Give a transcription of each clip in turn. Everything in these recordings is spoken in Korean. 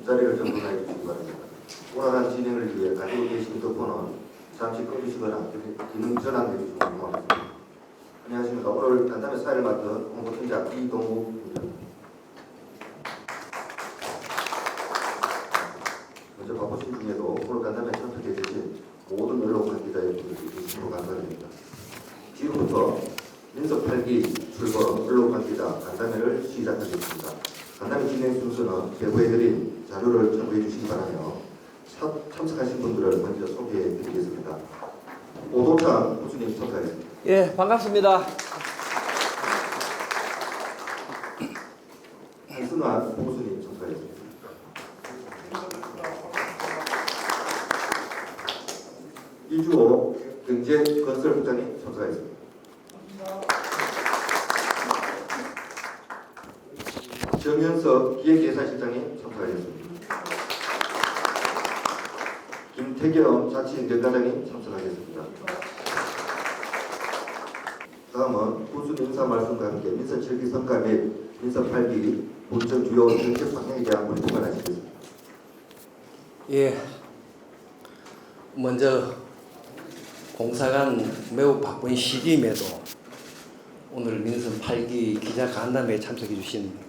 자리를 정돈해 주시기 바랍니다. 원활한 진행을 위해 가지고 계신 휴대폰은 잠시 꺼주시거나 기능 전환해 주시기 바랍니다. 안녕하십니까. 오늘 간담회 사회를 맡은 홍보팀장 이동욱입니다. 먼저 바쁘신 중에도 오늘 간담회에 참석해 주신 모든 언론 관계자 여러분들께 진심으로 감사드립니다. 지금부터 민석 8기 출범 언론 관계자 간담회를 시작하겠습니다. 간담회 진행 순서는 제보해드린 자료를 첨부해 주시기 바라며 참석하신 분들을 먼저 소개해 드리겠습니다. 오도찬 교수님 참석하겠습니다. 예, 반갑습니다. 한순환 교수님 참석하겠습니다. 이주호 경제건설부장님 참석하겠습니다. 정현석 기획예산실장님 참석하겠습니다. 김태경 자치행정과장님 참석하겠습니다. 다음은 군수 인사 말씀과 함께 민선 7기 성과 및 민선 8기 본청 주요 정책 방향에 대한 브리핑을 하시겠습니다. 예, 먼저 공사가 매우 바쁜 시기임에도 오늘 민선 8기 기자 간담회에 참석해 주신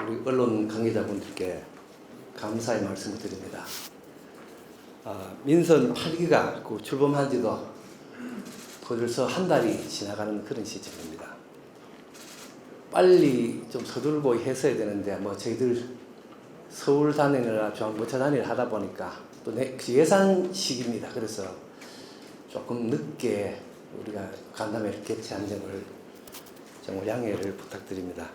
우리 언론 관계자분들께 감사의 말씀을 드립니다. 민선 8기가 출범한 지도 벌써 한 달이 지나가는 그런 시점입니다. 빨리 좀 서둘고 했어야 되는데 저희들 서울 단위나 중앙부처 단위를 하다 보니까 또 예산 시기입니다. 그래서 조금 늦게 우리가 간담회를 개최한 점을 정말 양해를 부탁드립니다.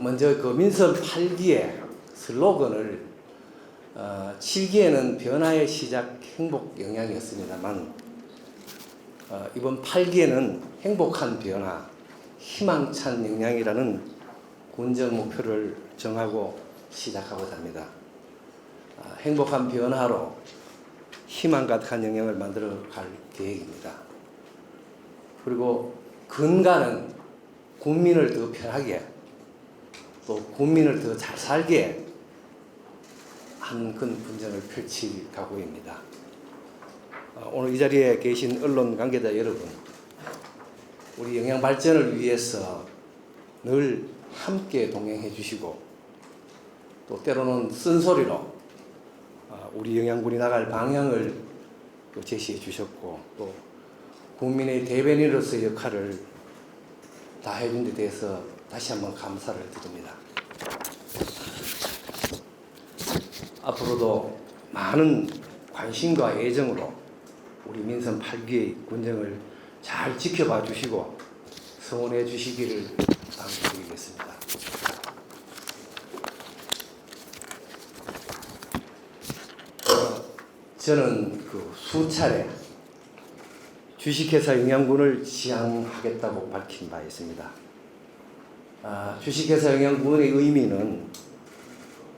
먼저 그 민선 8기의 슬로건을 7기에는 변화의 시작 행복 영향이었습니다만 이번 8기에는 행복한 변화, 희망찬 영향이라는 군정 목표를 정하고 시작하고자 합니다. 행복한 변화로 희망 가득한 영향을 만들어 갈 계획입니다. 그리고 근간은 국민을 더 편하게 또 국민을 더 잘 살게 한 그런 군정을 펼칠 각오입니다. 오늘 이 자리에 계신 언론 관계자 여러분, 우리 영양 발전을 위해서 늘 함께 동행해 주시고 또 때로는 쓴소리로 우리 영양군이 나갈 방향을 제시해 주셨고 또 국민의 대변인으로서의 역할을 다해 준 데 대해서 다시 한번 감사를 드립니다. 앞으로도 많은 관심과 애정으로 우리 민선 8기의 군정을 잘 지켜봐 주시고 성원해 주시기를 당부드리겠습니다. 저는 수차례 주식회사 영양군을 지향하겠다고 밝힌 바 있습니다. 주식회사 영양군의 의미는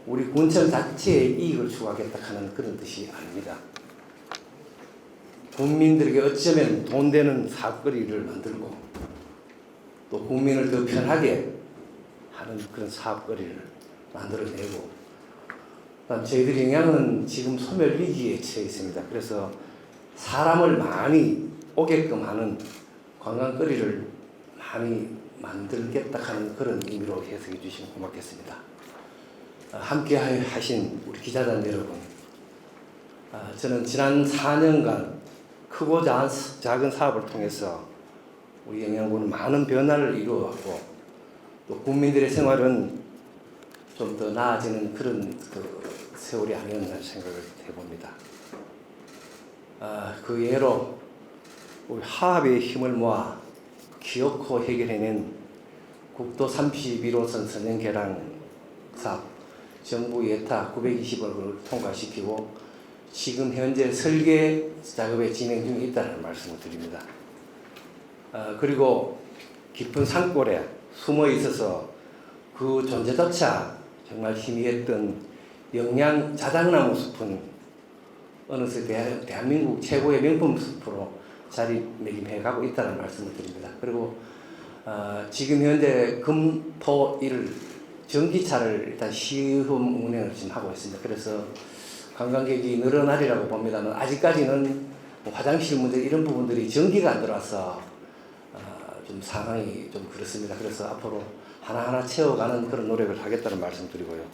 우리 군청 자체의 이익을 추구하겠다 하는 그런 뜻이 아닙니다. 국민들에게 어쩌면 돈 되는 사업거리를 만들고 또 국민을 더 편하게 하는 그런 사업거리를 만들어내고 저희들이 영양은 지금 소멸 위기에 처해 있습니다. 그래서 사람을 많이 오게끔 하는 관광거리를 많이 만들겠다 하는 그런 의미로 해석해 주시면 고맙겠습니다. 함께 하신 우리 기자단 여러분, 저는 지난 4년간 크고 작은 사업을 통해서 우리 영양군은 많은 변화를 이루어왔고 또 국민들의 생활은 좀 더 나아지는 그런 세월이 아니었나 생각을 해봅니다. 그 예로 우리 화합의 힘을 모아 기어코 해결해낸 국도 31호선 선형 개량 사업, 정부 예타 920억을 통과시키고 지금 현재 설계 작업에 진행 중에 있다는 말씀을 드립니다. 그리고 깊은 산골에 숨어 있어서 그 존재조차 정말 희미했던 영양 자작나무 숲은 어느새 대한민국 최고의 명품 숲으로 자리매김해가고 있다는 말씀을 드립니다. 그리고 지금 현재 금, 토, 일 전기차를 일단 시험 운행을 지금 하고 있습니다. 그래서 관광객이 늘어나리라고 봅니다만 아직까지는 뭐 화장실 문제 이런 부분들이 전기가 안 들어와서 좀 상황이 좀 그렇습니다. 그래서 앞으로 하나하나 채워가는 그런 노력을 하겠다는 말씀 드리고요.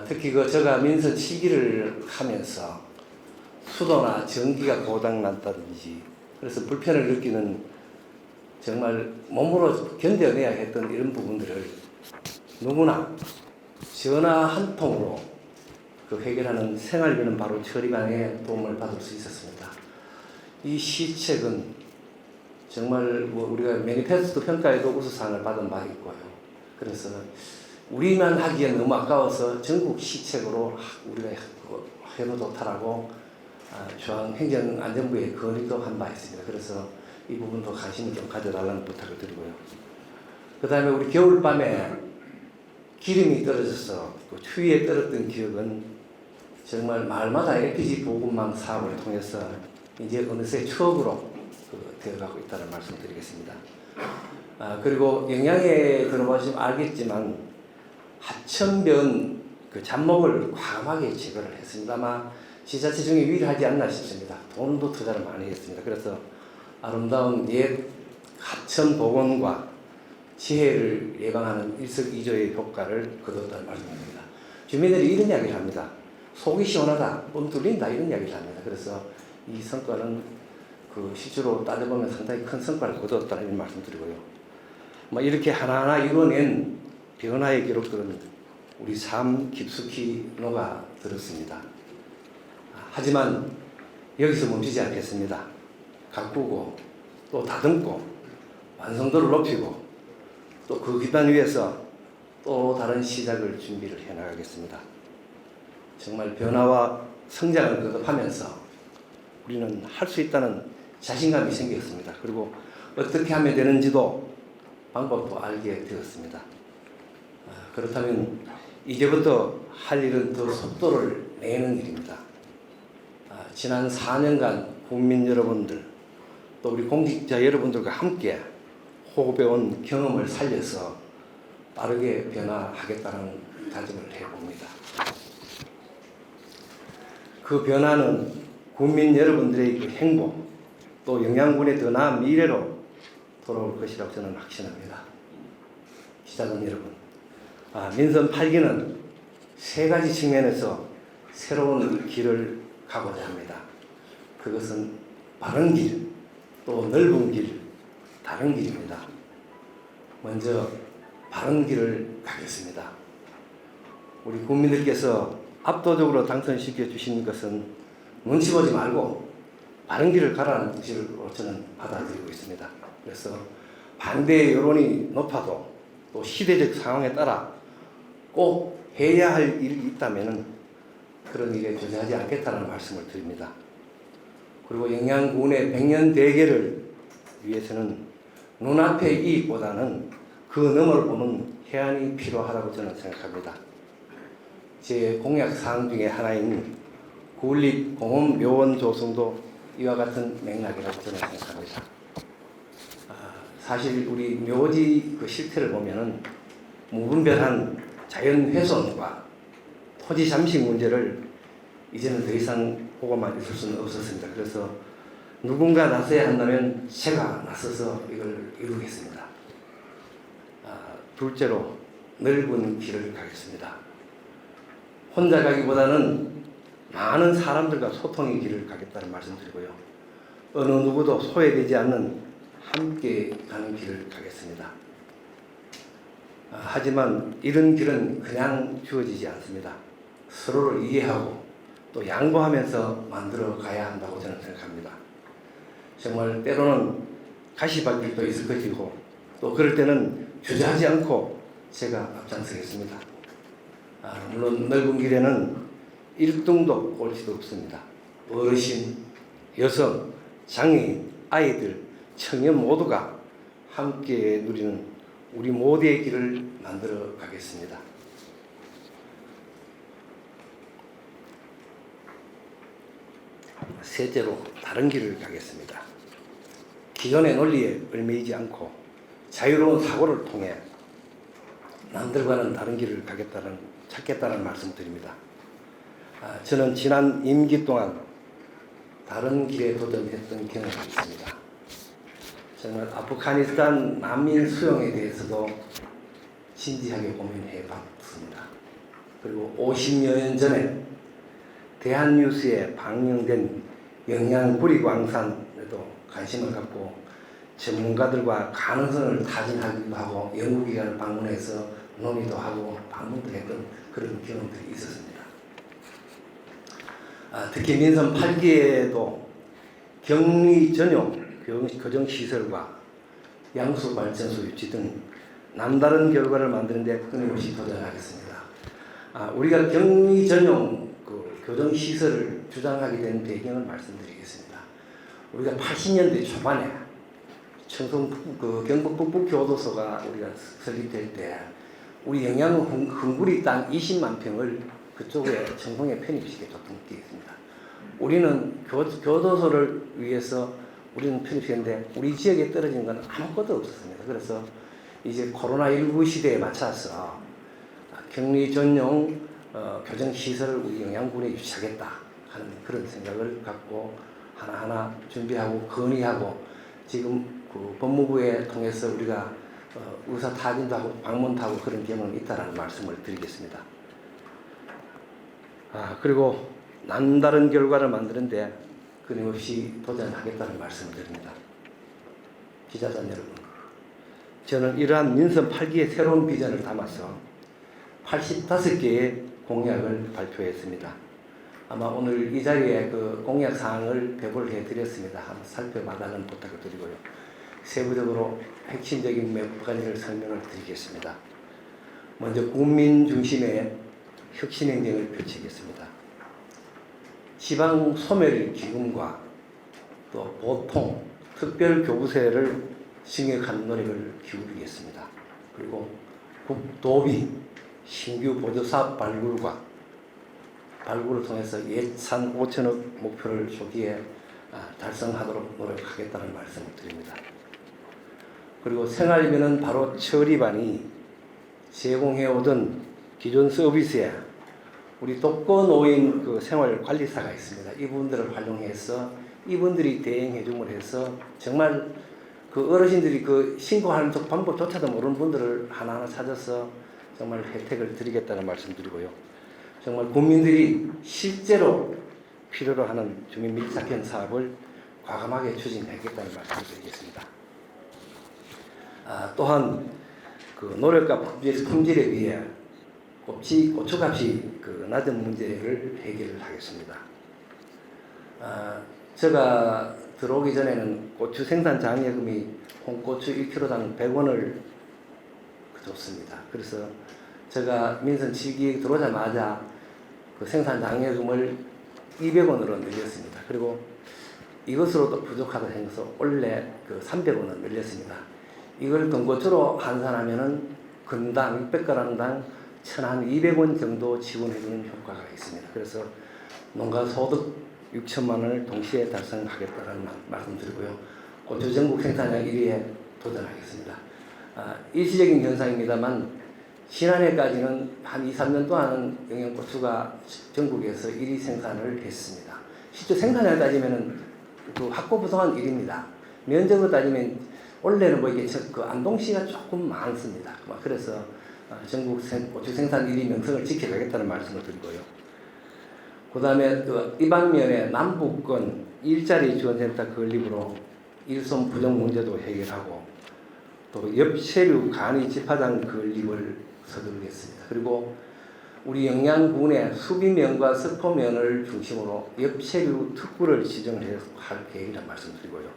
특히 제가 민선 7기를 하면서 수도나 전기가 고장났다든지 그래서 불편을 느끼는 정말 몸으로 견뎌내야 했던 이런 부분들을 누구나 전화 한 통으로 해결하는 생활비는 바로 처리반의 도움을 받을 수 있었습니다. 이 시책은 정말 우리가 매니페스토 평가에도 우수상을 받은 바 있고요. 그래서 우리만 하기엔 너무 아까워서 전국 시책으로 우리가 해도 좋다라고 중앙행정안전부에 건의도 한 바 있습니다. 그래서 이 부분도 관심을 좀 가져달라는 부탁을 드리고요. 그 다음에 우리 겨울밤에 기름이 떨어져서 그 추위에 떨었던 기억은 정말 마을마다 LPG 보급망 사업을 통해서 이제 어느새 추억으로 되어가고 있다는 말씀을 드리겠습니다. 그리고 영양에 들어보시면 알겠지만 하천변 잡목을 과감하게 제거를 했습니다. 아마 지자체 중에 유일하지 않나 싶습니다. 돈도 투자를 많이 했습니다. 그래서 아름다운 옛 하천 복원과 지혜를 예방하는 일석이조의 효과를 거뒀다는 말씀입니다. 주민들이 이런 이야기를 합니다. 속이 시원하다, 뻥 뚫린다 이런 이야기를 합니다. 그래서 이 성과는 실제로 따져보면 상당히 큰 성과를 거뒀다는 말씀 드리고요. 이렇게 하나하나 이뤄낸 변화의 기록들은 우리 삶 깊숙이 녹아들었습니다. 하지만 여기서 멈추지 않겠습니다. 가꾸고 또 다듬고 완성도를 높이고 또 그 기반 위에서 또 다른 시작을 준비를 해나가겠습니다. 정말 변화와 성장을 거듭하면서 우리는 할 수 있다는 자신감이 생겼습니다. 그리고 어떻게 하면 되는지도 방법도 알게 되었습니다. 그렇다면 이제부터 할 일은 더 속도를 내는 일입니다. 지난 4년간 국민 여러분들 또 우리 공직자 여러분들과 함께 호흡해온 경험을 살려서 빠르게 변화하겠다는 다짐을 해봅니다. 그 변화는 국민 여러분들의 그 행복 또 영양군의 더 나은 미래로 돌아올 것이라고 저는 확신합니다. 기자분 여러분, 민선 8기는 세 가지 측면에서 새로운 길을 가고자 합니다. 그것은 바른 길, 또 넓은 길, 다른 길입니다. 먼저 바른 길을 가겠습니다. 우리 국민들께서 압도적으로 당선시켜 주신 것은 눈치 보지 말고 바른 길을 가라는 뜻으로 저는 받아들이고 있습니다. 그래서 반대의 여론이 높아도 또 시대적 상황에 따라 꼭 해야 할 일이 있다면 그런 일에 주저하지 않겠다는 말씀을 드립니다. 그리고 영양군의 100년 대계를 위해서는 눈앞의 이익보다는 그 너머를 보는 해안이 필요하다고 저는 생각합니다. 제 공약 사항 중에 하나인 국립공원묘원 조성도 이와 같은 맥락이라고 저는 생각합니다. 사실 우리 묘지 실태를 보면은 무분별한 자연 훼손과 토지 잠식 문제를 이제는 더 이상 보고만 있을 수는 없었습니다. 그래서 누군가 나서야 한다면 제가 나서서 이걸 이루겠습니다. 둘째로 넓은 길을 가겠습니다. 혼자 가기보다는 많은 사람들과 소통의 길을 가겠다는 말씀드리고요. 어느 누구도 소외되지 않는 함께 가는 길을 가겠습니다. 하지만 이런 길은 그냥 주어지지 않습니다. 서로를 이해하고 또 양보하면서 만들어 가야 한다고 저는 생각합니다. 정말 때로는 가시밭길도 있을 것이고 또 그럴 때는 주저하지 않고 제가 앞장서겠습니다. 물론 넓은 길에는 1등도 꼴찌도 없습니다. 어르신, 여성, 장애인, 아이들, 청년 모두가 함께 누리는 우리 모두의 길을 만들어 가겠습니다. 셋째로 다른 길을 가겠습니다. 기존의 논리에 얽매이지 않고 자유로운 사고를 통해 남들과는 다른 길을 찾겠다는 말씀드립니다. 저는 지난 임기 동안 다른 길에 도전했던 경험이 있습니다. 정말 아프가니스탄 난민 수용에 대해서도 진지하게 고민해 봤습니다. 그리고 50여 년 전에 대한뉴스에 방영된 영양구리광산에도 관심을 갖고 전문가들과 가능성을 타진하기도 하고 연구기관을 방문해서 논의도 하고 방문도 했던 그런 경험들이 있었습니다. 특히 민선 8기에도 격리 전용 교정시설과 양수발전소 유치 등 남다른 결과를 만드는 데 끊임없이 도전하겠습니다. 우리가 격리 전용 교정시설을 주장하게 된 배경을 말씀드리겠습니다. 우리가 80년대 초반에 경북 북부교도소가 우리가 설립될 때 우리 영양 흥구리 땅 20만 평을 그쪽에 청송에 편입시켜줬던 게 있습니다. 우리는 교도소를 위해서 우리는 편입했는데 우리 지역에 떨어진 건 아무것도 없었습니다. 그래서 이제 코로나19 시대에 맞춰서 격리 전용 교정시설을 우리 영양군에 유치하겠다 하는 그런 생각을 갖고 하나하나 준비하고 건의하고 지금 그 법무부에 통해서 우리가 의사 타진도 하고 방문도 하고 그런 경험이 있다는 말씀을 드리겠습니다. 그리고 남다른 결과를 만드는데 끊임없이 도전하겠다는 말씀을 드립니다. 기자단 여러분, 저는 이러한 민선 8기의 새로운 비전을 담아서 85개의 공약을 발표했습니다. 아마 오늘 이 자리에 그 공약 사항을 배부를 해드렸습니다. 한번 살펴봐달라는 부탁을 드리고요. 세부적으로 핵심적인 몇 가지를 설명을 드리겠습니다. 먼저 국민 중심의 혁신행정을 펼치겠습니다. 지방 소멸 기금과 또 보통 특별교부세를 증액하는 노력을 기울이겠습니다. 그리고 국도비 신규 보조사업 발굴을 통해서 예산 5천억 목표를 조기에 달성하도록 노력하겠다는 말씀을 드립니다. 그리고 생활비는 바로 처리반이 제공해오던 기존 서비스에 우리 독거노인 그 생활관리사가 있습니다. 이분들을 활용해서 이분들이 대행해줌을 해서 정말 그 어르신들이 그 신고하는 방법조차도 모르는 분들을 하나하나 찾아서 정말 혜택을 드리겠다는 말씀드리고요. 정말 국민들이 실제로 필요로 하는 주민 밀착형 사업을 과감하게 추진하겠다는 말씀을 드리겠습니다. 또한 그 노력과 품질에 비해 고추값이 그 낮은 문제를 해결하겠습니다. 제가 들어오기 전에는 고추 생산 장려금이 홍고추 1kg당 100원을 줬습니다. 그래서 제가 민선 7기 들어오자마자 그 생산 장려금을 200원으로 늘렸습니다. 그리고 이것으로도 부족하다 해서 원래 그 300원을 늘렸습니다. 이걸 건고추로 환산하면은 건당 600g당 1,200원 정도 지원해주는 효과가 있습니다. 그래서 농가 소득 6천만 원을 동시에 달성하겠다는 말씀드리고요. 고추 전국 생산량 1위에 도전하겠습니다. 일시적인 현상입니다만 지난해까지는 한 2, 3년 동안은 영양고추가 전국에서 1위 생산을 했습니다. 실제 생산량을 따지면은 그 확고부동한 1위입니다. 면적으로 따지면 원래는 뭐 이게 그 안동시가 조금 많습니다. 그래서 전국 고추 생산 1위 명성을 지켜가겠다는 말씀을 드리고요. 그 다음에 이 방면에 남북권 일자리 지원센터 건립으로 일손 부족 문제도 해결하고 또 옆세류 간이 집화장 건립을 서두르겠습니다. 그리고 우리 영양군의 수비면과 석포면을 중심으로 옆세류 특구를 지정할 계획이라는 말씀드리고요.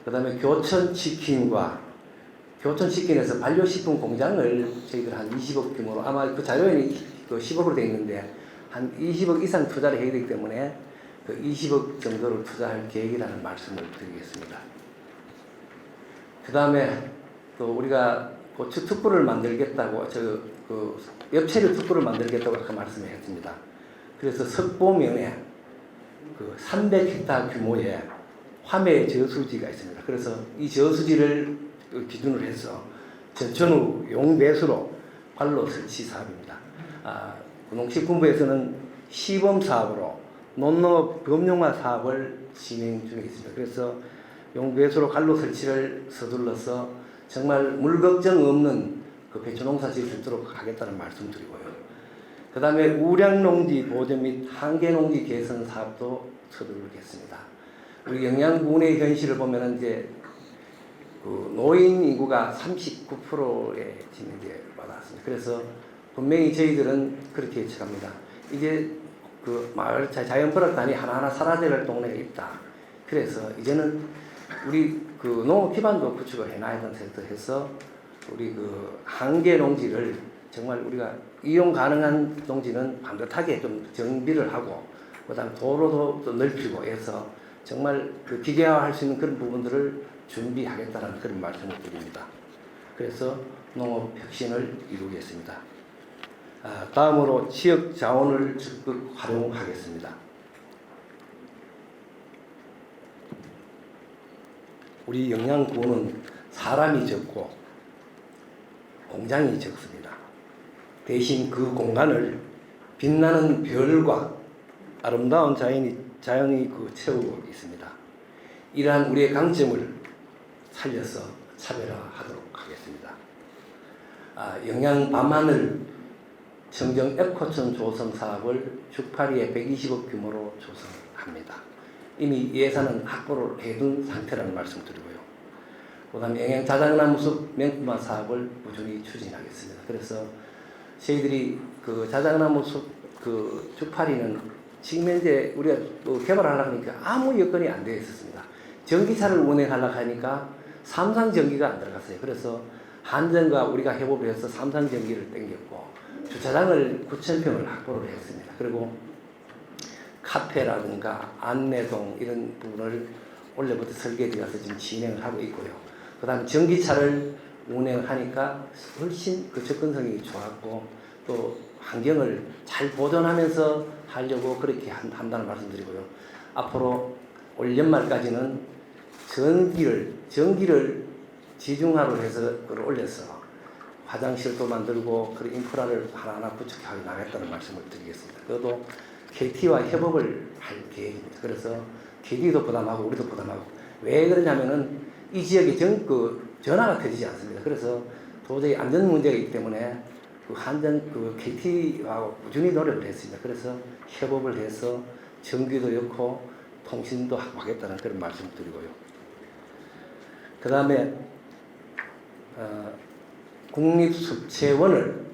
그 다음에 교촌치킨에서 반려식품 공장을 저희들 한 20억 규모로 아마 그 자료에는 그 10억으로 되어 있는데 한 20억 이상 투자를 해야 되기 때문에 그 20억 정도를 투자할 계획이라는 말씀을 드리겠습니다. 그 다음에 또 우리가 고추 특구를 만들겠다고 그 엽채류 특구를 만들겠다고 아까 말씀했습니다. 그래서 석보면에 그 300헥타 규모의 화매 저수지가 있습니다. 그래서 이 저수지를 기준으로 해서 전천후 용배수로 관로 설치 사업입니다. 농식품부에서는 시범 사업으로 논농업 범용화 사업을 진행 중에 있습니다. 그래서 용배수로 관로 설치를 서둘러서 정말 물 걱정 없는 그 배추 농사 지을 수 있도록 하겠다는 말씀드리고요. 그 다음에 우량농지 보전 및 한계농지 개선 사업도 서두르겠습니다. 우리 영양군의 현실을 보면은 이제 그 노인 인구가 39%에 지금 이제 와닿았습니다. 그래서 분명히 저희들은 그렇게 예측합니다. 이제 그 마을 자연벌악단이 하나하나 사라질 동네가 있다. 그래서 이제는 우리 그 농업 기반도 구축을 해놔야 된다 해서 우리 그 한계 농지를 정말 우리가 이용 가능한 농지는 반듯하게 좀 정비를 하고 그다음 도로도 또 넓히고 해서 정말 그 기계화할 수 있는 그런 부분들을 준비하겠다는 그런 말씀을 드립니다. 그래서 농업 혁신을 이루겠습니다. 다음으로 지역 자원을 적극 활용하겠습니다. 우리 영양군은 사람이 적고 공장이 적습니다. 대신 그 공간을 빛나는 별과 아름다운 자연이 그 채우고 있습니다. 이러한 우리의 강점을 살려서 차별화하도록 하겠습니다. 영양 밤하늘 청정 에코촌 조성 사업을 죽파리에 120억 규모로 조성합니다. 이미 예산은 확보를 해둔 상태라는 말씀 드리고요. 그 다음에 영양 자작나무 숲 명품화 사업을 꾸준히 추진하겠습니다. 그래서 저희들이 그 자작나무 숲 그 죽파리는 지금 현재 우리가 또 개발하려고 하니까 아무 여건이 안 되어 있었습니다. 전기차를 운행하려고 하니까 삼성 전기가 안 들어갔어요. 그래서 한전과 우리가 협업을 해서 삼성 전기를 땡겼고 주차장을 9,000평을 확보를 했습니다. 그리고 카페라든가 안내동 이런 부분을 올해부터 설계되어서 지금 진행을 하고 있고요. 그 다음에 전기차를 운행하니까 훨씬 그 접근성이 좋았고 또 환경을 잘 보존하면서 하려고 그렇게 한다는 말씀드리고요. 앞으로 올 연말까지는 전기를 지중화로 해서 그걸 올려서 화장실도 만들고 그런 인프라를 하나하나 구축해 나가겠다는 말씀을 드리겠습니다. 그것도 KT와 협업을 할 계획입니다. 그래서 KT도 부담하고 우리도 부담하고 왜 그러냐면은 이 지역에 전화가 터지지 않습니다. 그래서 도저히 안전 문제가 있기 때문에 그 KT하고 꾸준히 노력을 했습니다. 그래서 협업을 해서 전기도 넣고 통신도 하겠다는 그런 말씀을 드리고요. 그 다음에 국립습체원을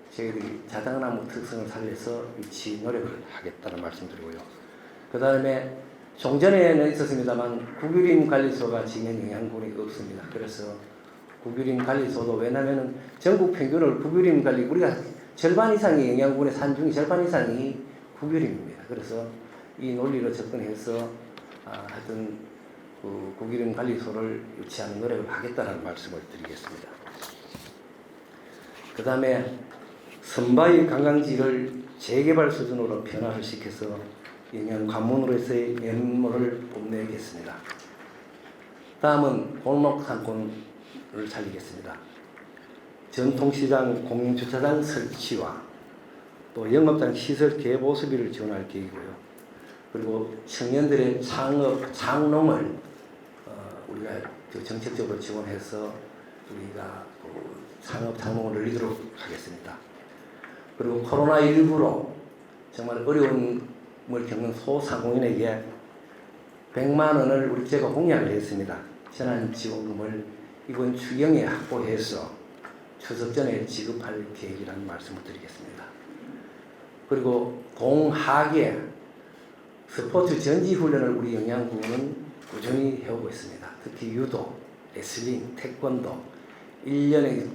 저희들이 자작나무 특성을 살려서 위치 노력을 하겠다는 말씀드리고요. 그 다음에 종전에는 있었습니다만 국유림 관리소가 지금 영양군이 없습니다. 그래서 국유림 관리소도 왜냐하면 전국 평균을 국유림 관리 우리가 절반 이상이 영양군의 산중이 절반 이상이 국유림입니다. 그래서 이 논리로 접근해서 하여튼 그 국유림 관리소를 유치하는 노력을 하겠다는 말씀을 드리겠습니다. 그 다음에 선바위 관광지를 재개발 수준으로 변화를 시켜서 영양 관문으로서의 면모를 뽐내겠습니다. 다음은 골목 상권을 살리겠습니다. 전통시장 공영주차장 설치와 또 영업장 시설 개보 수비를 지원할 계획이고요. 그리고 청년들의 창농을 우리가 정책적으로 지원해서 우리가 상업 창농을 늘리도록 하겠습니다. 그리고 코로나19로 정말 어려움을 겪는 소상공인에게 100만 원을 우리 제가 공약을 했습니다. 재난지원금을 이번 추경에 확보해서 추석 전에 지급할 계획이라는 말씀을 드리겠습니다. 그리고 동학의 스포츠 전지훈련을 우리 영양군은 꾸준히 해오고 있습니다. 특히 유도, 레슬링, 태권도 1년에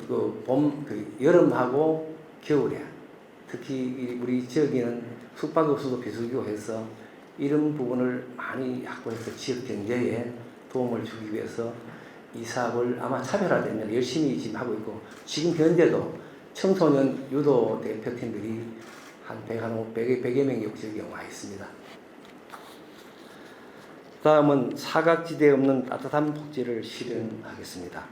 여름하고 겨울에 특히 우리 지역에는 숙박업소도 비수기고 해서 이런 부분을 많이 확보해서 지역 경제에 도움을 주기 위해서 이 사업을 아마 차별화되면 열심히 지금 하고 있고, 지금 현재도 청소년 유도 대표팀들이 한 100여 명이 여기저기 와 있습니다. 다음은 사각지대에 없는 따뜻한 복지를 실현하겠습니다.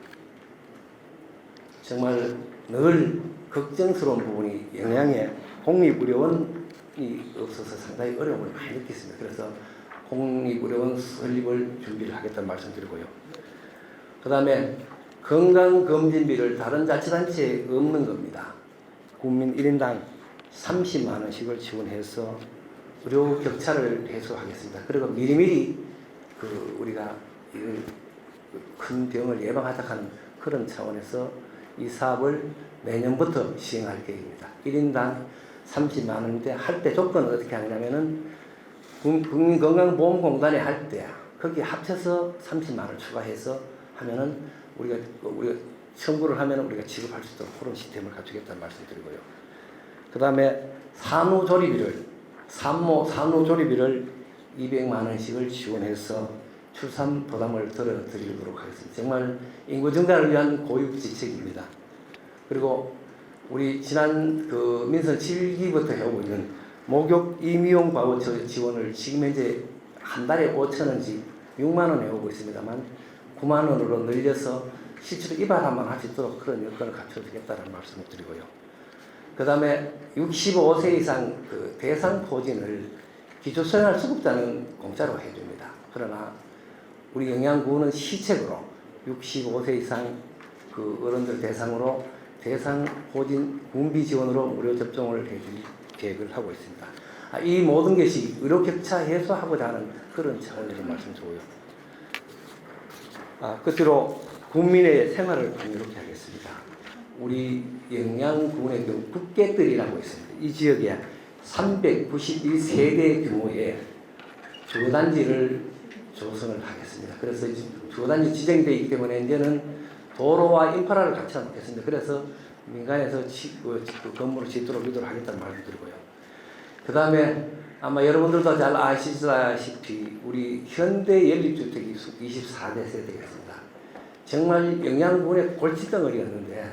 정말 늘 걱정스러운 부분이 영양에 공립의료원이 없어서 상당히 어려움을 많이 느꼈습니다. 그래서 공립의료원 설립을 준비를 하겠다는 말씀드리고요. 그 다음에 건강검진비를 다른 자치단체에 없는 겁니다. 국민 1인당 30만 원씩을 지원해서 의료 격차를 해소하겠습니다. 그리고 미리미리 우리가 이런 큰 병을 예방하자 하는 그런 차원에서 이 사업을 내년부터 시행할 계획입니다. 1인당 30만 원인데 할 때 조건은 어떻게 하냐면은 국민건강보험공단에 할 때 거기 합쳐서 30만 원 추가해서 하면은 우리가 청구를 하면 우리가 지급할 수 있도록 그런 시스템을 갖추겠다는 말씀드리고요. 그 다음에 산후조리비를 200만 원씩을 지원해서 출산 부담을 덜어드리도록 하겠습니다. 정말 인구 증가를 위한 고육지책입니다. 그리고 우리 지난 민선 7기부터 해오고 있는 목욕 임용 바우처 지원을 지금 현재 한 달에 5,000원씩 6만 원 해오고 있습니다만 9만 원으로 늘려서 실제로 입안한번 할 수 있도록 그런 여건을 갖춰주겠다는 말씀을 드리고요. 그 다음에 65세 이상 대상포진을 기초생활수급자는 공짜로 해줍니다. 그러나 우리 영양구는 시책으로 65세 이상 어른들 대상으로 대상포진 군비 지원으로 무료 접종을 해줄 계획을 하고 있습니다. 이 모든 것이 의료 격차 해소하고자 하는 그런 차원에서 말씀드리고요. 끝으로 국민의 생활을 풍요롭게 하겠습니다. 우리 영양군의 국계뜰이라고 있습니다. 이 지역에 391세대 규모의 주거단지를 조성을 하겠습니다. 그래서 주거단지 지정되어 있기 때문에 이제는 도로와 인프라를 갖추지 않겠습니다. 그래서 민간에서 건물을 짓도록 하겠다는 말을 드리고요. 그 다음에 아마 여러분들도 잘 아시다시피 우리 현대 연립주택이 24대 세대였습니다. 정말 영양군의 골칫덩어리였는데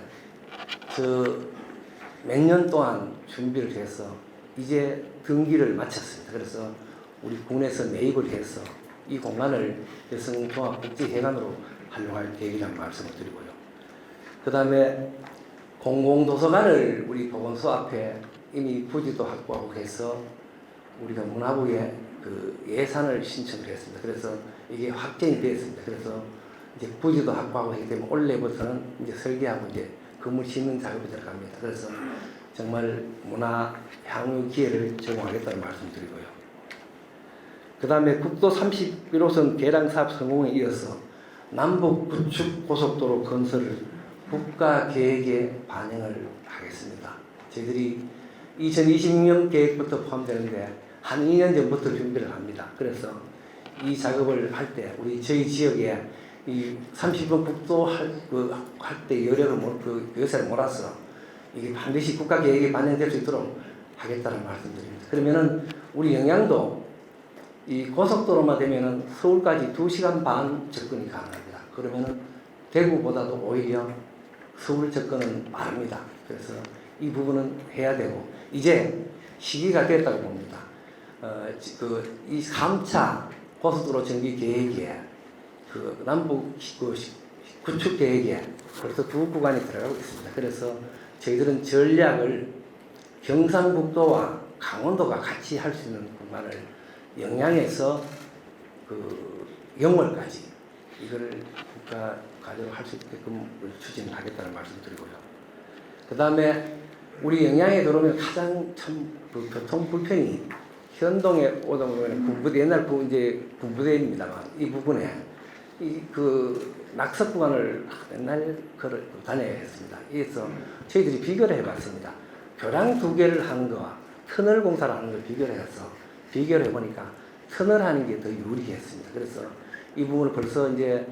몇 년 동안 준비를 해서 이제 등기를 마쳤습니다. 그래서 우리 군에서 매입을 해서 이 공간을 여성종합복지회관으로 활용할 계획이라는 말씀을 드리고요. 그 다음에 공공도서관을 우리 보건소 앞에 이미 부지도 확보하고 해서 우리가 문화부에 예산을 신청을 했습니다. 그래서 이게 확정이 되었습니다. 그래서 이제 부지도 확보하고 하기 때문에 올해부터는 이제 설계하고 이제 건물 짓는 작업이 들어갑니다. 그래서 정말 문화 향유 기회를 제공하겠다는 말씀드리고요. 그 다음에 국도 31호선 개량 사업 성공에 이어서 남북 구축 고속도로 건설을 국가 계획에 반영을 하겠습니다. 저희들이 2026년 계획부터 포함되는데 한 2년 전부터 준비를 합니다. 그래서 이 작업을 할 때 저희 지역에 이 30번 국도 할 때 여세를 몰아서 이게 반드시 국가 계획에 반영될 수 있도록 하겠다는 말씀드립니다. 그러면은 우리 영양도 이 고속도로만 되면은 서울까지 2시간 반 접근이 가능합니다. 그러면은 대구보다도 오히려 서울 접근은 빠릅니다. 그래서 이 부분은 해야 되고 이제 시기가 됐다고 봅니다. 이 3차 고속도로 정비 계획에 남북 구축 계획에 벌써 2구간이 들어가고 있습니다. 그래서 저희들은 전략을 경상북도와 강원도가 같이 할 수 있는 구간을 영양에서 영월까지 이거를 국가 과제로 할 수 있게끔 추진을 하겠다는 말씀드리고요. 그 다음에 우리 영양에 들어오면 가장 교통 불편이 현동에 오다 보면 군부대 옛날 이제 군부대입니다만 이 부분에 낙석 구간을 맨날 다녀야 했습니다. 그래서 저희들이 비교를 해봤습니다. 교량 2개를 하는 거와 터널 공사를 하는 걸 비교를 해보니까 터널 하는 게 더 유리했습니다. 그래서 이 부분을 벌써 이제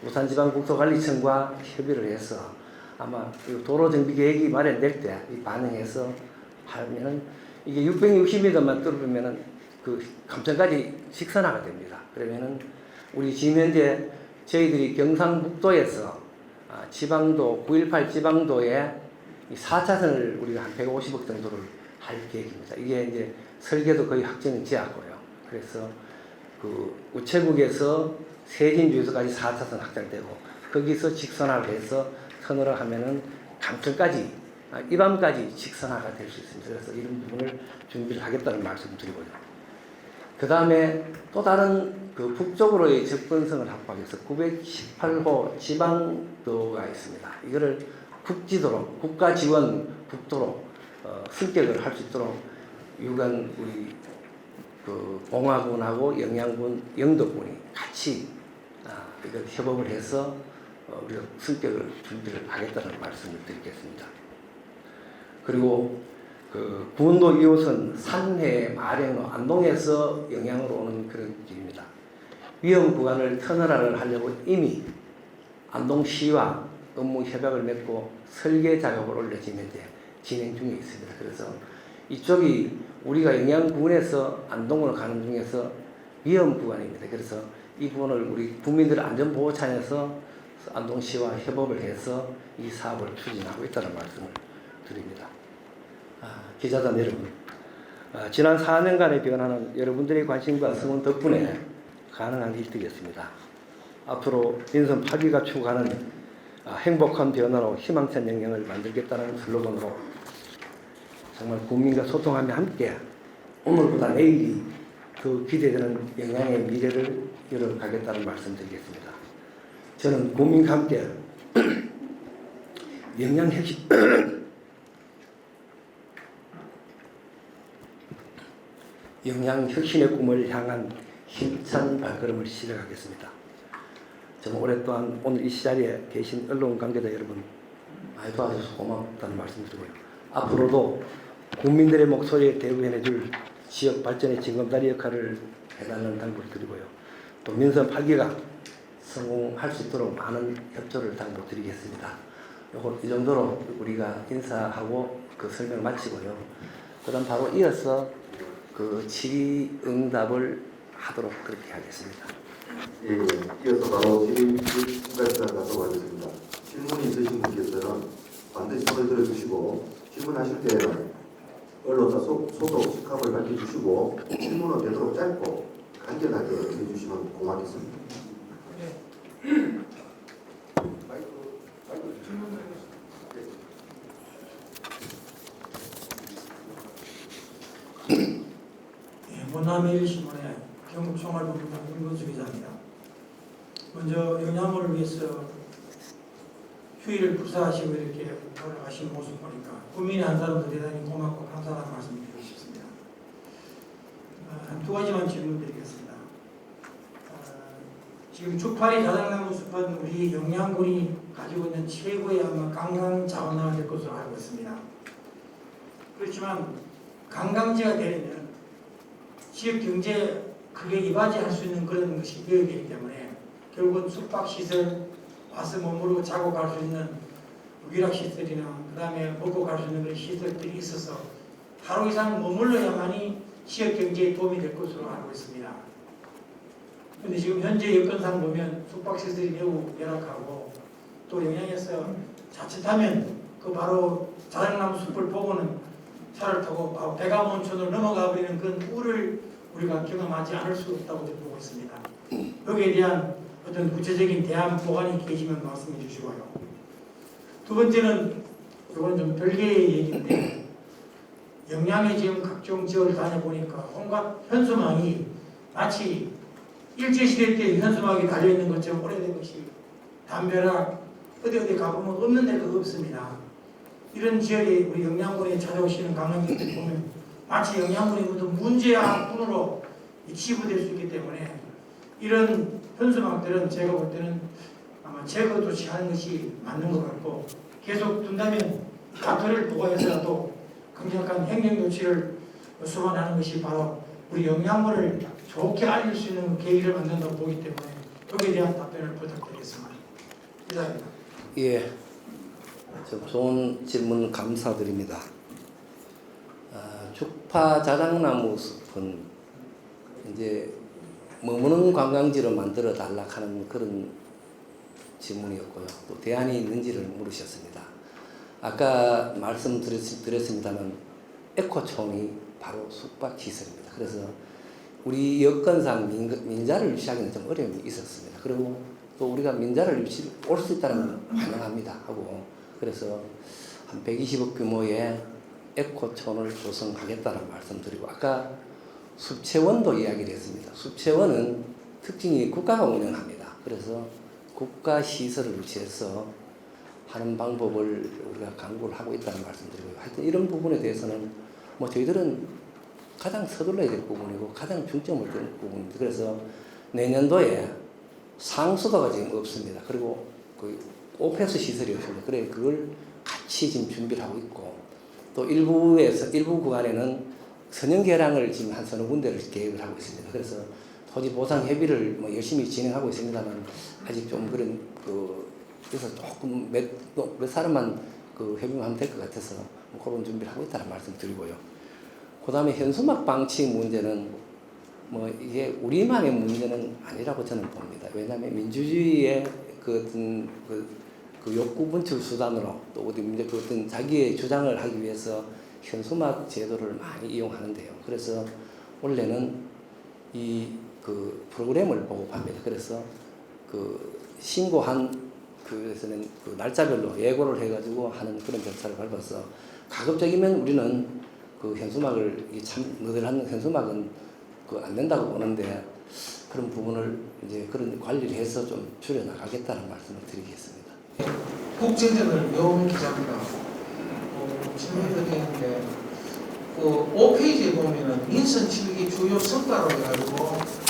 부산지방국토관리청과 협의를 해서 아마 도로 정비 계획이 마련될 때 반영해서 하면은 이게 660m만 뚫으면은 그 감천까지 직선화가 됩니다. 그러면은 우리 지금 현재 저희들이 경상북도에서 지방도 9.18 지방도에 이 4차선을 우리가 한 150억 정도를 할 계획입니다. 이게 이제 설계도 거의 확정이 되었고요. 그래서 그 우체국에서 세진주에서까지 4차선 확장되고 거기서 직선화를 해서 터널을 하면은 감천까지 이밤까지 직선화가 될 수 있습니다. 그래서 이런 부분을 준비를 하겠다는 말씀을 드리고요. 그 다음에 또 다른 그 북쪽으로의 접근성을 확보하기 위해서 918호 지방도가 있습니다. 이거를 국지도로, 국가지원 국도로 승격을 할 수 있도록 유관 우리 그 봉화군하고 영양군, 영도군이 같이 이걸 협업을 해서 우리가 승격을 준비를 하겠다는 말씀을 드리겠습니다. 그리고 그 구운도 2호선 산회, 마령로, 안동에서 영양으로 오는 그런 길입니다. 위험 구간을 터널화를 하려고 이미 안동시와 업무 협약을 맺고 설계 작업을 올려지는데 진행 중에 있습니다. 그래서 이쪽이 우리가 영양군에서 안동으로 가는 중에서 위험 구간입니다. 그래서 이 부분을 우리 국민들 안전보호차에서 안동시와 협업을 해서 이 사업을 추진하고 있다는 말씀을 드립니다. 기자단 여러분, 지난 4년간의 변화는 여러분들의 관심과 성원 덕분에 가능한 일들이었습니다. 앞으로 민선 8기가 추구하는 행복한 변화로 희망찬 영향을 만들겠다는 슬로건으로 정말 국민과 소통하며 함께 오늘보다 내일이 더 기대되는 영양의 미래를 열어가겠다는 말씀드리겠습니다. 저는 국민과 함께 영양혁신의 꿈을 향한 힘찬 발걸음을 시작하겠습니다. 저는 오랫동안 오늘 이 자리에 계신 언론 관계자 여러분 많이 도와주셔서 고맙다는 말씀드리고요. 앞으로도 국민들의 목소리에 대우해줄 지역 발전의 징검다리 역할을 해달라는 당부를 드리고요. 또 민선 8기가 성공할 수 있도록 많은 협조를 당부드리겠습니다. 이 정도로 우리가 인사하고 그 설명을 마치고요. 그다음 바로 이어서 그 질의응답을 하도록 그렇게 하겠습니다. 예, 이어서 바로 질의응답 가도록 하겠습니다. 질문이 있으신 분께서는 반드시 손을 들어주시고 질문하실 때는 언론사 소속 직함을 밝혀주시고 질문은 되도록 짧고 간결하게 해주시면 고맙겠습니다. 원남일신문의 경북총알본부장 윤건수 기자입니다. 먼저 영양을 위해서 휴일을 불사하시고 이렇게 돌아가신 모습 보니까 국민의 한 사람도 대단히 고맙고 감사하다는 말씀을 드리고 싶습니다. 두 가지만 질문드리겠습니다. 지금 주파리 자작나무 숲은 우리 영양군이 가지고 있는 최고의 아마 관광 자원화가 될 것으로 알고 있습니다. 그렇지만 관광지가 되려면 지역 경제에 크게 이바지할 수 있는 그런 것이 되어야 되기 때문에 결국은 숙박시설, 와서 머무르고 자고 갈 수 있는 위락시설이나 그 다음에 먹고 갈 수 있는 그런 시설들이 있어서 하루 이상 머물러야만이 지역 경제에 도움이 될 것으로 알고 있습니다. 그런데 지금 현재 여건상 보면 숙박시설이 매우 열악하고 또 영양에서 자칫하면 그 바로 자작나무 숲을 보고는 차를 타고 바로 백암온천으로 넘어가 버리는 그런 꿀을 우리가 경험하지 않을 수 없다고 보고 있습니다. 여기에 대한 어떤 구체적인 대안 보관이 계시면 말씀해 주시고요. 두 번째는 이건 좀 별개의 얘기인데 영양에 지금 각종 지역을 다녀보니까 온갖 현수막이 마치 일제시대 때 현수막이 달려있는 것처럼 오래된 것이 담벼락 어디 가보면 없는 데가 없습니다. 이런 지역에 우리 영양군에 찾아오시는 관광객들 보면 마치 영양군이 모든 문제와 분으로 치부될 수 있기 때문에 이런 현수막들은 제가 볼 때는 아마 제거조치 하는 것이 맞는 것 같고 계속 둔다면 가토를 보고해서라도 강력한 행정조치를 수반하는 것이 바로 우리 영양군을 좋게 알릴 수 있는 계기를 만든다고 보기 때문에 여기에 대한 답변을 부탁드리겠습니다. 이상입니다. 예, 좋은 질문 감사드립니다. 죽파 자작나무 숲은 이제 머무는 관광지로 만들어 달라 하는 그런 질문이었고요. 또 대안이 있는지를 물으셨습니다. 아까 말씀드렸습니다만 에코촌이 바로 숙박 시설입니다. 그래서 우리 여건상 민자를 유치하기는 좀 어려움이 있었습니다. 그리고 또 우리가 민자를 올 수 있다는 환영합니다 하고, 그래서 한 120억 규모의 에코촌을 조성하겠다는 말씀드리고, 아까 숲채원도 이야기를 했습니다. 숲채원은 특징이 국가가 운영합니다. 그래서 국가 시설을 유치해서 하는 방법을 우리가 강구를 하고 있다는 말씀드리고요. 하여튼 이런 부분에 대해서는 뭐 저희들은 가장 서둘러야 될 부분이고 가장 중점을 두는 부분입니다. 그래서 내년도에 상수도가 지금 없습니다. 그리고 그 오페스 시설이 없습니다. 그래 그걸 같이 지금 준비를 하고 있고, 또 일부 구간에는 선형 개량을 지금 한 서너 군데를 계획을 하고 있습니다. 그래서 토지 보상 협의를 뭐 열심히 진행하고 있습니다만 아직 좀 그런 그래서 조금 몇 사람만 그 협의만 하면 될 것 같아서 뭐 그런 준비를 하고 있다는 말씀드리고요. 그다음에 현수막 방치 문제는 뭐 이게 우리만의 문제는 아니라고 저는 봅니다. 왜냐하면 민주주의의 그 욕구 분출 수단으로 또 어디 문제 그 어떤 자기의 주장을 하기 위해서 현수막 제도를 많이 이용하는데요. 그래서 원래는 이 그 프로그램을 보급합니다. 그래서 그 신고한 그에서는 그 날짜별로 예고를 해가지고 하는 그런 절차를 밟아서 가급적이면 우리는 그 현수막을 참 너들하는 현수막은 그 안 된다고 보는데 그런 부분을 이제 그런 관리를 해서 좀 줄여 나가겠다는 말씀을 드리겠습니다. 국제전을 용 기자입니다. 질문드리는데 그 5페이지에 보면은 민선 7기 주요 성과로 해가지고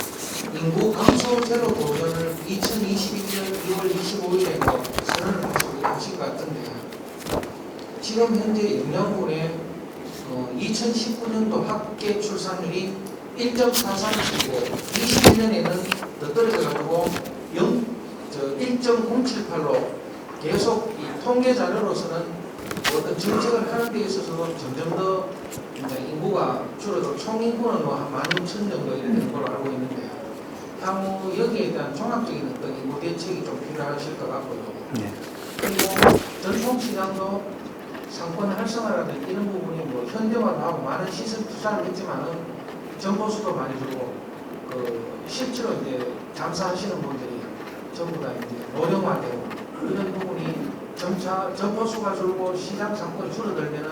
인구 감소 제로 도전을 2021년 2월 25일에 선언을 하신 것 같은데, 지금 현재 영양군의 2019년도 합계 출산율이 1.43이고 21년에는 더 떨어져가지고 1.078로 계속 이 통계 자료로서는 어떤 정책을 하는 데 있어서도 점점 더 이제 인구가 줄어들고 총인구는 뭐 한 16,000 정도 이렇게 되는 걸로 알고 있는데, 향후 여기에 대한 종합적인 어떤 인구 대책이 좀 필요하실 것 같고요. 네. 그리고 전통시장도 상권 활성화라든지 이런 부분이 뭐 현대화도 하고 많은 시설 투자를 했지만은 점포수도 많이 줄고 그 실제로 이제 장사하시는 분들이 전부 다 이제 노령화되고 이런 부분이 점차 점포수가 줄고 시장 상권이 줄어들면은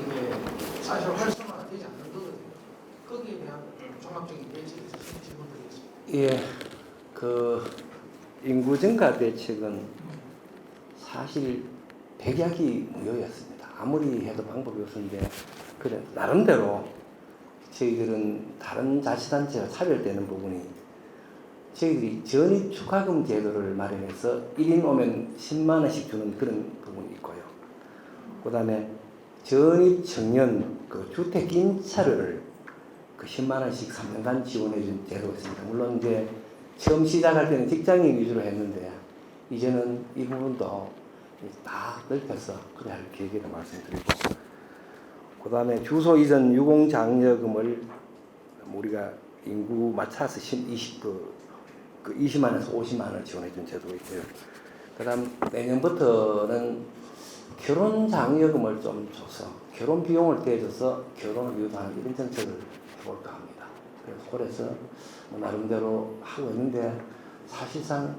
이게 사실 활성화가 되지 않는 거거든요. 거기에 대한 종합적인 대책이 있으신 질문드리겠습니다. 예, 그 인구 증가 대책은 사실 백약이 무효였습니다. 아무리 해도 방법이 없었는데, 그래 나름대로 저희들은 다른 자치단체와 차별되는 부분이, 저희들이 전입 축하금 제도를 마련해서 1인 오면 10만 원씩 주는 그런 부분이 있고요. 그다음에 전입 청년 그 주택 임차료를 그 10만 원씩 3년간 지원해 준 제도가 있습니다. 물론 이제 처음 시작할 때는 직장인 위주로 했는데 이제는 이 부분도 다 넓혀서 그래야 할 계획이라고 말씀드리고, 그다음에 주소 이전 유공 장려금을 우리가 인구 맞춰서 20만 원에서 50만 원을 지원해 준 제도가 있고요. 그다음 내년부터는 결혼 장려금을 좀 줘서 결혼 비용을 떼줘서 결혼을 유도하는 이런 정책을 해볼까 합니다. 그래서 뭐 나름대로 하고 있는데 사실상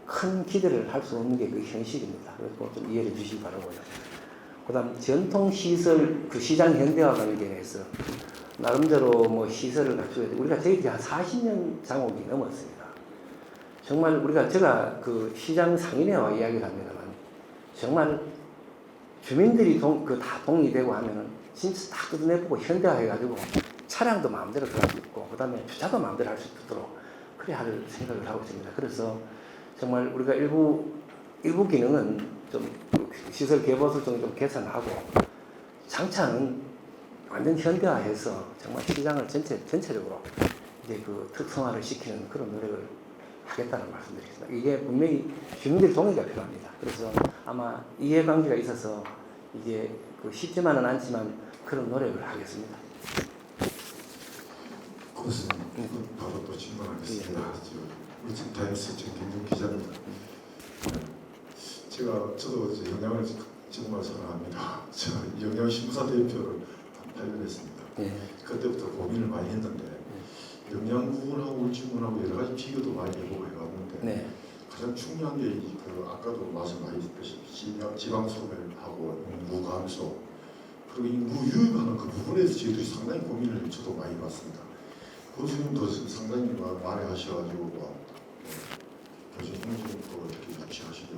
큰 기대를 할 수 없는 게 그 현실입니다. 그래서 좀 이해해 주시기 바라고요. 그다음 전통 시설 그 시장 현대화 관계에서 나름대로 뭐 시설을 갖추어야 돼. 우리가 저희들이 한 40년 장옥이 넘었습니다. 정말 제가 그 시장 상인회와 이야기를 합니다만 정말 주민들이 다 동의되고 하면은 진짜 다 뜯어내보고 현대화해가지고 차량도 마음대로 들어갈 수 있고 그다음에 주차도 마음대로 할 수 있도록 그래 할 생각을 하고 있습니다. 그래서 정말 우리가 일부 기능은 좀 시설 개보수 좀 개선하고 장차는 완전 현대화해서 정말 시장을 전체적으로 이제 그 특성화를 시키는 그런 노력을 하겠다는 말씀드리겠습니다. 이게 분명히 주민들의 동의가 필요합니다. 그래서 아마 이해관계가 있어서 이게 쉽지만은 않지만 그런 노력을 하겠습니다. 그것은 바로 또 질문하겠습니다. 지금 타임스 정경준 기자입니다. 저도 이제 영양을 지금 와서 합니다. 제가 영양 심사 대표를 한 8년 했습니다. 예. 그때부터 고민을 많이 했는데 영양 부분하고 울진군하고 여러 가지 비교도 많이 해보고 해봤는데 네. 가장 중요한 게 아까도 말씀하셨듯이 지방 소멸하고 인구 감소 그리고 인구 유입하는 그 부분에서 저희들이 상당히 고민을 저도 많이 해봤습니다. 교수님도 상당히 많이 하셔가지고 교수님도 어떻게 유치하시고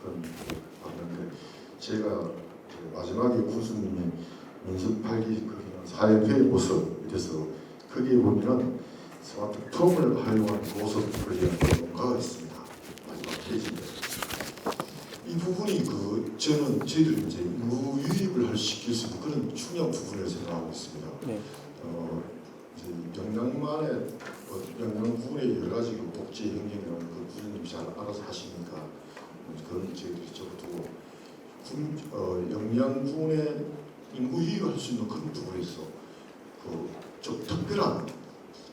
그런 봤는데 제가 마지막에 교수님이 민속 8기 사회표의 모습 이래서 거기에 보면 스마트폰을 활용한 고속을 위한 뭔가가 있습니다. 마지막 페이지인데 이 부분이 저희들이 이제 인구 유입을 시킬 수 있는 그런 중요한 부분을 생각하고 있습니다. 네. 이제 영양만의 영양 부분의 여러 가지 복지 행정이라는 그 부모님이 잘 알아서 하시니까 그런 저희들이 적어두고 영양 부분의 인구 유입을 할 수 있는 그런 부분에서 좀 특별한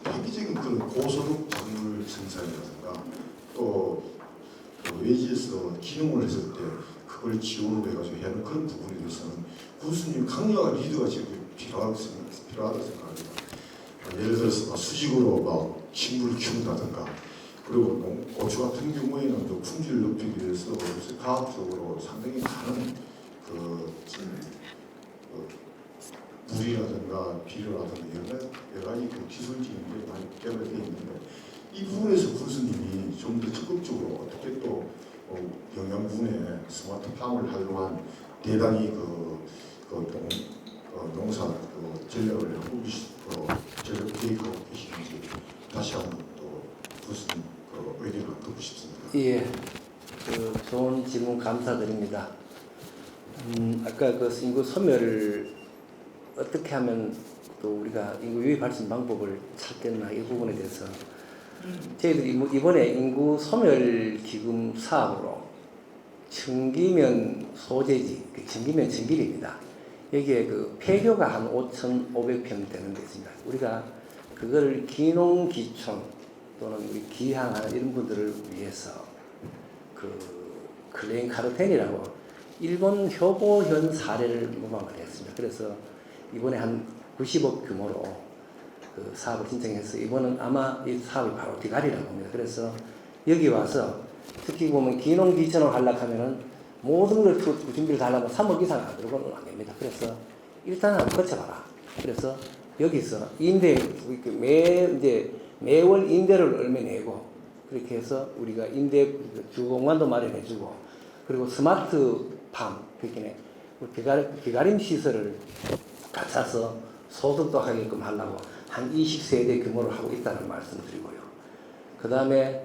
획기적인 그런 고소득 작물 생산이라든가 또 외지에서 기농을 했을 때 그걸 지원을 해가지고 하는 그런 부분에 대해서는 군수님 강력한 리더가 지금 필요하다고 생각합니다. 예를 들어서 수직으로 막 식물을 키운다든가 그리고 고추 같은 경우에는 또 품질을 높이기 위해서 과학적으로 상당히 많은 물이라든가 비료라든가 여러 가지 기술적인 게 많이 개발되어 있는데 이 부분에서 군수님이 좀 더 적극적으로 어떻게 또 영양 부분에 스마트팜을 활용한 대단히 농사 전략을 하고 전략 계획하고 계시는지 다시 한번 또 군수님 의견을 듣고 싶습니다. 예, 좋은 질문 감사드립니다. 아까 인구 소멸을 어떻게 하면 또 우리가 인구 유입할 수 있는 방법을 찾겠나 이 부분에 대해서 저희들이 이번에 인구 소멸 기금 사업으로 청기면 소재지, 청기면 청길입니다. 여기에 폐교가 한 5,500평 되는 데 있습니다. 우리가 그걸 기농기촌 또는 우리 기항하는 이런 분들을 위해서 클레인 카르텐이라고 일본 효보현 사례를 모방을 했습니다. 그래서 이번에 한 90억 규모로 사업을 신청해서 이번은 아마 이 사업이 바로 뒤가리라고 합니다. 그래서 여기 와서 특히 보면 기농기촌을 하려고 하면은 모든 걸 준비를 다 하려면 3억 이상 안 들어가면 안 됩니다. 그래서 일단 한번 거쳐봐라. 그래서 여기서 매월 인대를 얼마 내고 그렇게 해서 우리가 인대 주공간도 마련해주고 그리고 스마트팜 비가림 시설을 갖춰서 소득도 하게끔 하려고 한 20세대 규모로 하고 있다는 말씀드리고요. 그 다음에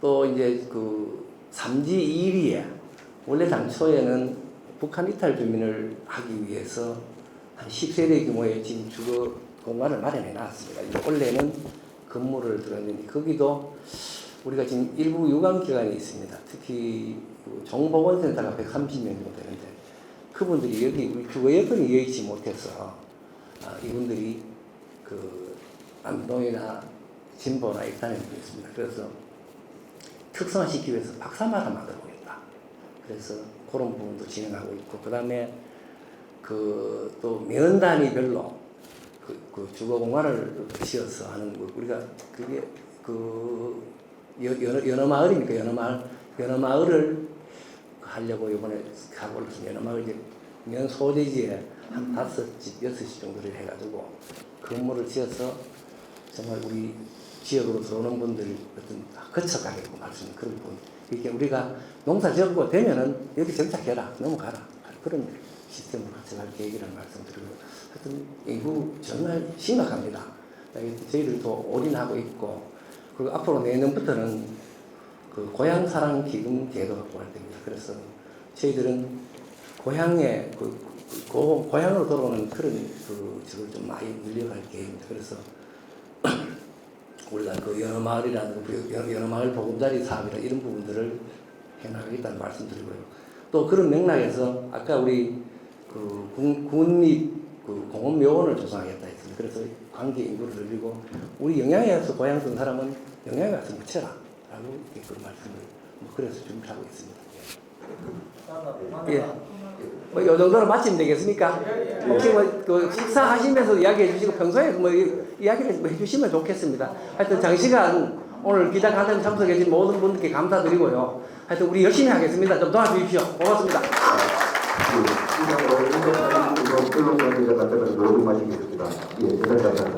또 이제 3지 2리에 원래 당초에는 북한 이탈 주민을 하기 위해서 한 10세대 규모의 지금 주거 공간을 마련해 놨습니다. 원래는 건물을 들었는데 거기도 우리가 지금 일부 유관기관이 있습니다. 특히 종보건센터가 130명 정도 되는데 그분들이 여기 우리 주거 여건이 여의치 못해서 이분들이 안동이나 진보나 입단에 있습니다. 그래서 특성화시키기 위해서 박사마다 만들어보겠다. 그래서 그런 부분도 진행하고 있고 그 다음에 또 면 단위별로 주거 공간을 지어서 하는 우리가 그게 연어 마을입니까? 연어 마을을 하려고 이번에 하고 있습니다. 연어 마을 이제 면 소재지에 한 5집, 6집 정도를 해가지고 건물을 지어서 정말 우리 지역으로 들어오는 분들이 거쳐가게끔 할 수 있는 그런 부분. 이렇게 우리가 농사 지었고 되면은 여기 정착해라, 넘어가라. 그런 시스템을 가져갈 계획이라는 말씀드리고 하여튼 인구 정말 심각합니다. 저희들도 올인하고 있고 그리고 앞으로 내년부터는 고향사랑 기금 제도가 고갈됩니다. 그래서 저희들은 고향에 고향으로 돌아오는 그런 저걸 좀 많이 늘려갈 계획입니다. 그래서 우리가 연어 마을이라는 연어 마을 보금자리 사업이나 이런 부분들을 해나가겠다는 말씀드리고요. 또 그런 맥락에서 아까 우리 국립 공원 묘원을 조성하겠다 했습니다. 그래서 관계 인구를 늘리고 우리 영양에서 고향 든 사람은 영양에 가서 묻혀라라고 이렇게 그 말씀을 그래서 준비하고 있습니다. 예. 이 정도로 마치면 되겠습니까? 혹시 그 식사하시면서 이야기해 주시고 평소에 이야기를 해주시면 좋겠습니다. 하여튼 장시간 오늘 기자간담회 참석해 주신 모든 분들께 감사드리고요. 하여튼 우리 열심히 하겠습니다. 좀 도와주십시오. 고맙습니다. 이상으로 인도 언론 관계자 간담회를 모두 마치겠습니다. 예, 대단히 감사합니다.